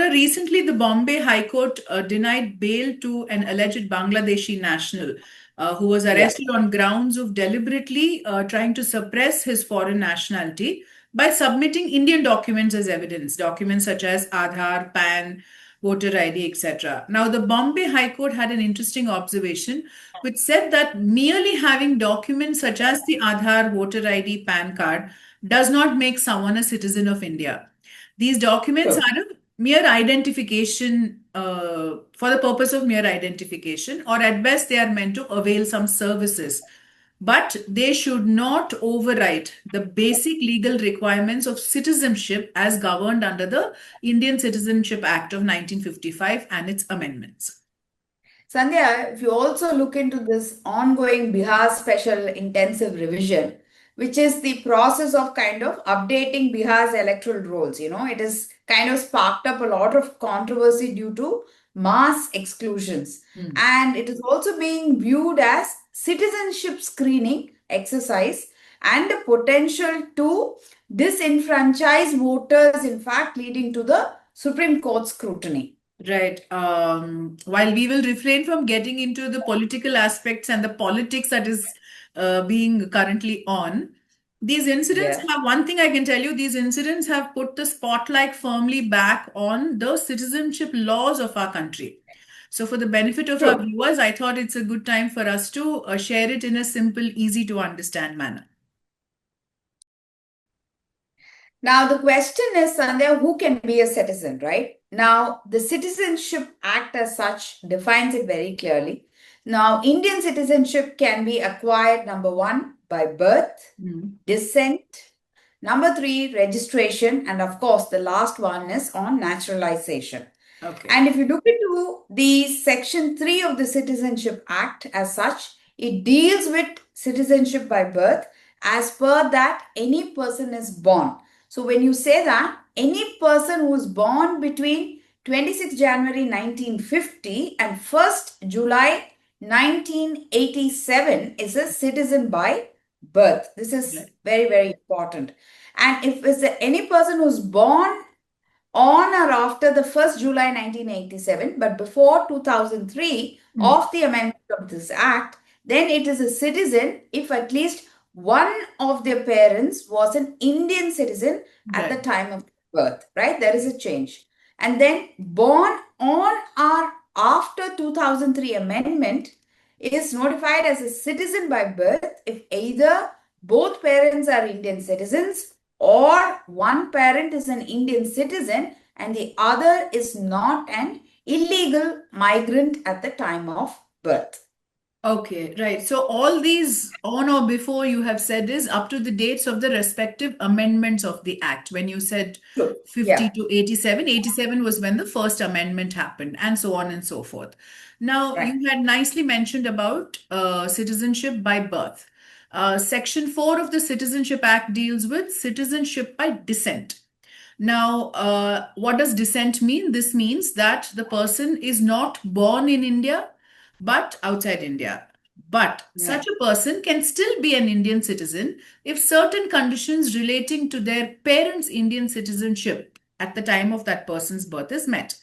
recently the Bombay High Court denied bail to an alleged Bangladeshi national who was Yeah. arrested on grounds of deliberately trying to suppress his foreign nationality by submitting Indian documents as evidence, documents such as Aadhaar, PAN, voter ID, etc. Now, the Bombay High Court had an interesting observation which said that merely having documents such as the Aadhaar, voter ID, PAN card does not make someone a citizen of India. These documents True. are a mere identification for the purpose of mere identification, or at best, they are meant to avail some services. But they should not override the basic legal requirements of citizenship as governed under the Indian Citizenship Act of 1955 and its amendments. Sandhya, if you also look into this ongoing Bihar Special Intensive Revision, which is the process of kind of updating Bihar's electoral rolls, it has kind of sparked up a lot of controversy due to mass exclusions. And it is also being viewed as citizenship screening exercise and a potential to disenfranchise voters, in fact, leading to the Supreme Court scrutiny. Right. While we will refrain from getting into the political aspects and the politics that is being currently on, these incidents Yeah. have one thing I can tell you, these incidents have put the spotlight firmly back on the citizenship laws of our country. So, for the benefit of our True. viewers, I thought it's a good time for us to share it in a simple, easy to understand manner. Now, the question is, Sandhya, who can be a citizen, right? Now, the Citizenship Act as such defines it very clearly. Now, Indian citizenship can be acquired, number one, by birth, descent, number three, registration, and of course, the last one is on naturalization. Okay. And if you look into the Section 3 of the Citizenship Act as such, it deals with citizenship by birth. As per that, any person is born. So when you say that, any person who is born between 26 January 1950 and 1st July 1987 is a citizen by birth. This is very, very important. And if it's any person who's born on or after the 1st July 1987, but before 2003 of the amendment of this act, then it is a citizen if at least one of their parents was an Indian citizen at the time of birth, right? There is a change. And then born on or after 2003 amendment is notified as a citizen by birth if either both parents are Indian citizens or one parent is an Indian citizen and the other is not an illegal migrant at the time of birth. Okay, right. So all these on or before you have said is up to the dates of the respective amendments of the Act. When you said True. 50 Yeah. to 87, 87 was when the first amendment happened, and so on and so forth. Now, Right. you had nicely mentioned about citizenship by birth. Section 4 of the Citizenship Act deals with citizenship by descent. Now, what does descent mean? This means that the person is not born in India but outside India. But such a person can still be an Indian citizen if certain conditions relating to their parents' Indian citizenship at the time of that person's birth is met.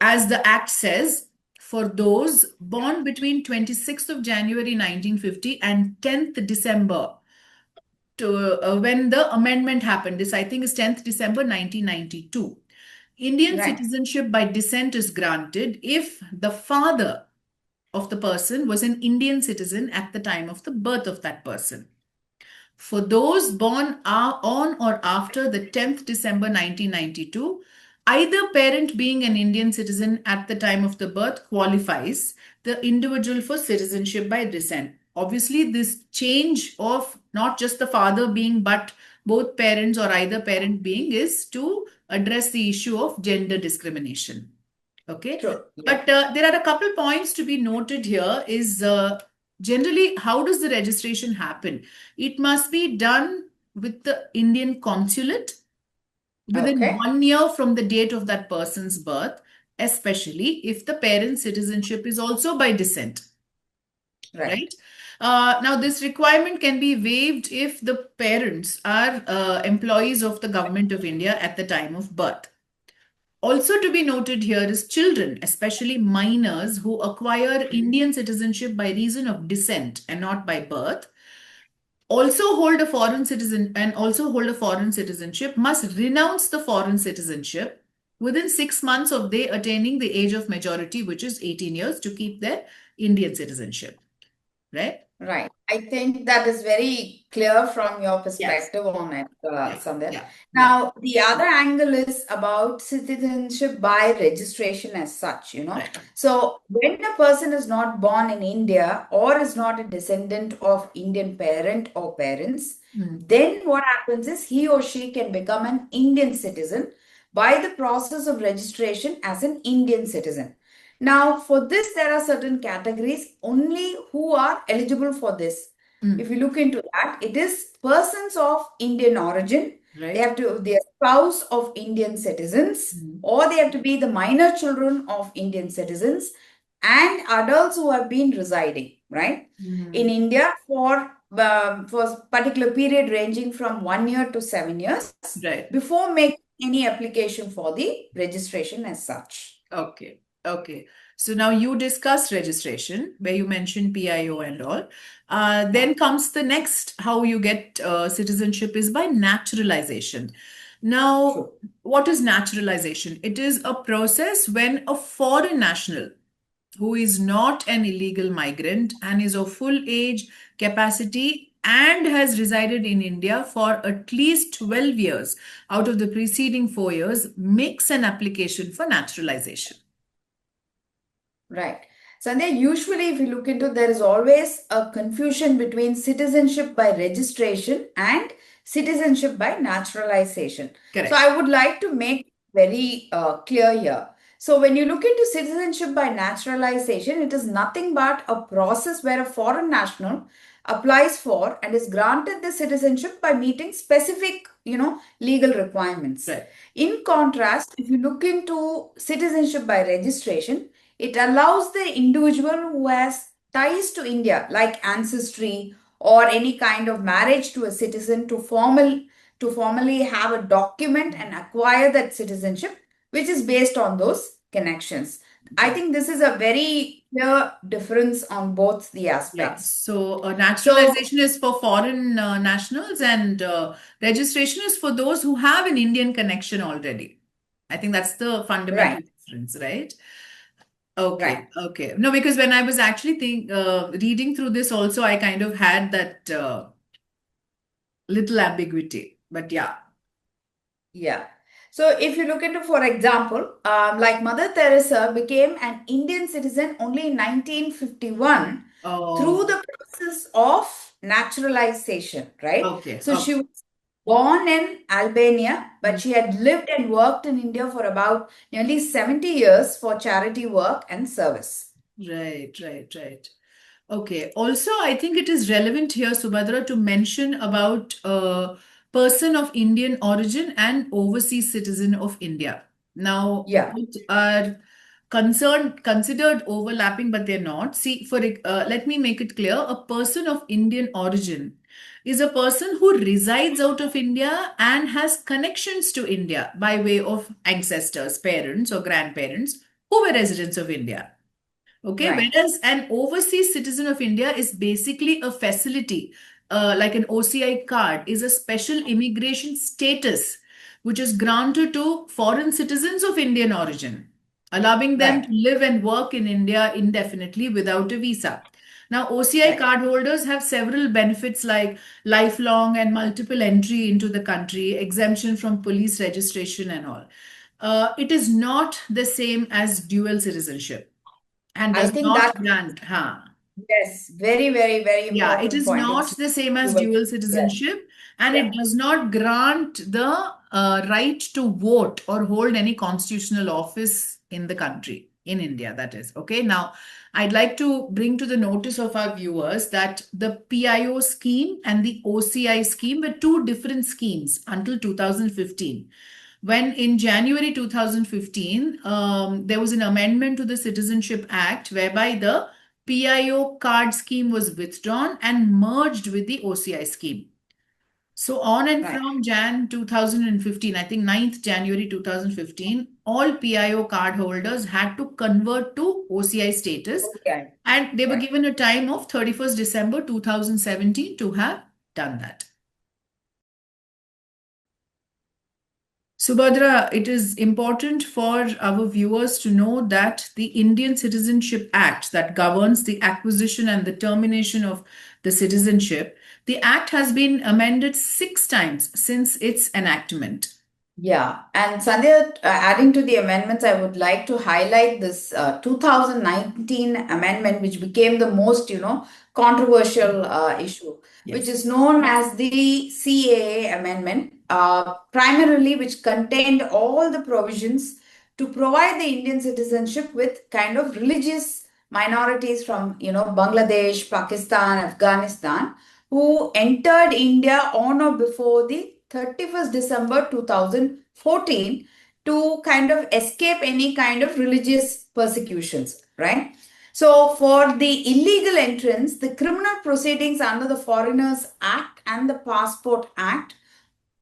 As the Act says, for those born between 26th of January 1950 and 10th December when the amendment happened, this I think is 10th December 1992. Indian citizenship by descent is granted if the father of the person was an Indian citizen at the time of the birth of that person. For those born on or after the 10th December 1992, either parent being an Indian citizen at the time of the birth qualifies the individual for citizenship by descent. Obviously, this change of not just the father being, but both parents or either parent being is to address the issue of gender discrimination. Okay. True. But there are a couple points to be noted here is generally, how does the registration happen? It must be done with the Indian consulate within 1 year from the date of that person's birth, especially if the parent's citizenship is also by descent. Right? Now, this requirement can be waived if the parents are employees of the government of India at the time of birth. Also to be noted here is children, especially minors who acquire Indian citizenship by reason of descent and not by birth, also hold a foreign citizen and also hold a foreign citizenship must renounce the foreign citizenship within 6 months of they attaining the age of majority, which is 18 years, to keep their Indian citizenship. Right? Right. I think that is very clear from your Yes. perspective on it, Yeah. Sandhya. Yeah. Yeah. Now, the other angle is about citizenship by registration as such, Right. So, when a person is not born in India or is not a descendant of Indian parent or parents, then what happens is he or she can become an Indian citizen by the process of registration as an Indian citizen. Now, for this, there are certain categories only who are eligible for this. If you look into that, it is persons of Indian origin. Right. They have to be a spouse of Indian citizens, or they have to be the minor children of Indian citizens, and adults who have been residing, right, in India for particular period ranging from 1 year to 7 years, Right. before making any application for the registration as such. Okay. Okay. So now you discussed registration, where you mentioned PIO and all. Then comes the next, how you get citizenship is by naturalization. Now, True. what is naturalization? It is a process when a foreign national who is not an illegal migrant and is of full age, capacity, and has resided in India for at least 12 years out of the preceding 4 years makes an application for naturalization. Right. Sandhya, usually if you look into, there is always a confusion between citizenship by registration and citizenship by naturalization. Correct. So I would like to make very clear here. So when you look into citizenship by naturalization, it is nothing but a process where a foreign national applies for and is granted the citizenship by meeting specific, legal requirements. Right. In contrast, if you look into citizenship by registration, it allows the individual who has ties to India, like ancestry or any kind of marriage to a citizen, to formally have a document and acquire that citizenship, which is based on those connections. I think this is a very clear difference on both the Yeah. aspects. So naturalization is for foreign nationals, and registration is for those who have an Indian connection already. I think that's the fundamental Right, difference, right? Okay, right. okay. No, because when I was actually reading through this also, I kind of had that little ambiguity. But yeah. Yeah. So if you look into, for example, like Mother Teresa became an Indian citizen only in 1951 through Oh, the process of naturalization, right? okay. So Okay. she was born in Albania, but she had lived and worked in India for about nearly 70 years for charity work and service. Right, right, right. Okay. Also, I think it is relevant here, Subhadra, to mention about a person of Indian origin and overseas citizen of India. Now, Yeah, both are considered overlapping, but they're not. See, let me make it clear. A person of Indian origin is a person who resides out of India and has connections to India by way of ancestors, parents, or grandparents who were residents of India. Okay, right, whereas an overseas citizen of India is basically a facility, like an OCI card, is a special immigration status which is granted to foreign citizens of Indian origin, allowing them right, to live and work in India indefinitely without a visa. Now, OCI right. card holders have several benefits like lifelong and multiple entry into the country, exemption from police registration, and all. It is not the same as dual citizenship and I does think not that, grant, huh? yes, very, very, very Yeah, it important is point. not It's the same as dual. dual Yes, citizenship, and yeah. it does not grant the right to vote or hold any constitutional office in the country, in India, that is. Okay, now I'd like to bring to the notice of our viewers that the PIO scheme and the OCI scheme were two different schemes until 2015. When in January 2015, there was an amendment to the Citizenship Act whereby the PIO card scheme was withdrawn and merged with the OCI scheme. So on and Right. from Jan 2015, I think 9th January 2015, all PIO card holders had to convert to OCI status, Okay. and they were Right. given a time of 31st December 2017 to have done that. Subhadra, it is important for our viewers to know that the Indian Citizenship Act that governs the acquisition and the termination of the citizenship, the act has been amended 6 times since its enactment. Yeah, and Sandhya, adding to the amendments, I would like to highlight this 2019 amendment, which became the most, controversial issue, which Yes. is known as the CAA amendment, primarily which contained all the provisions to provide the Indian citizenship with kind of religious minorities from, Bangladesh, Pakistan, Afghanistan, who entered India on or before the 31st December 2014 to kind of escape any kind of religious persecutions, right? So, for the illegal entrance, the criminal proceedings under the Foreigners Act and the Passport Act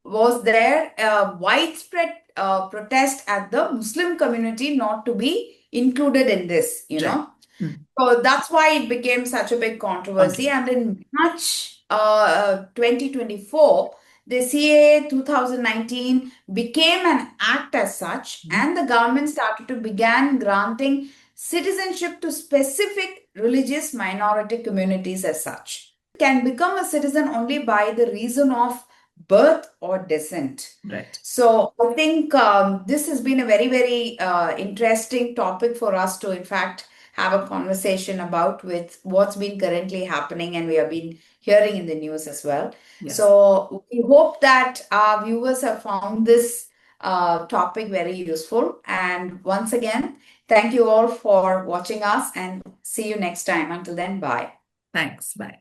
was there widespread protest at the Muslim community not to be included in this, Right. Mm. So that's why it became such a big controversy. Controversial. And in March 2024, the CAA 2019 became an act as such, Mhm. and the government started to begin granting citizenship to specific religious minority communities as such. Can become a citizen only by the reason of birth or descent. Right. So I think this has been a very, very interesting topic for us to, in fact, have a conversation about with what's been currently happening and we have been hearing in the news as well. Yes. So we hope that our viewers have found this topic very useful. And once again, thank you all for watching us and see you next time. Until then, bye. Thanks. Bye.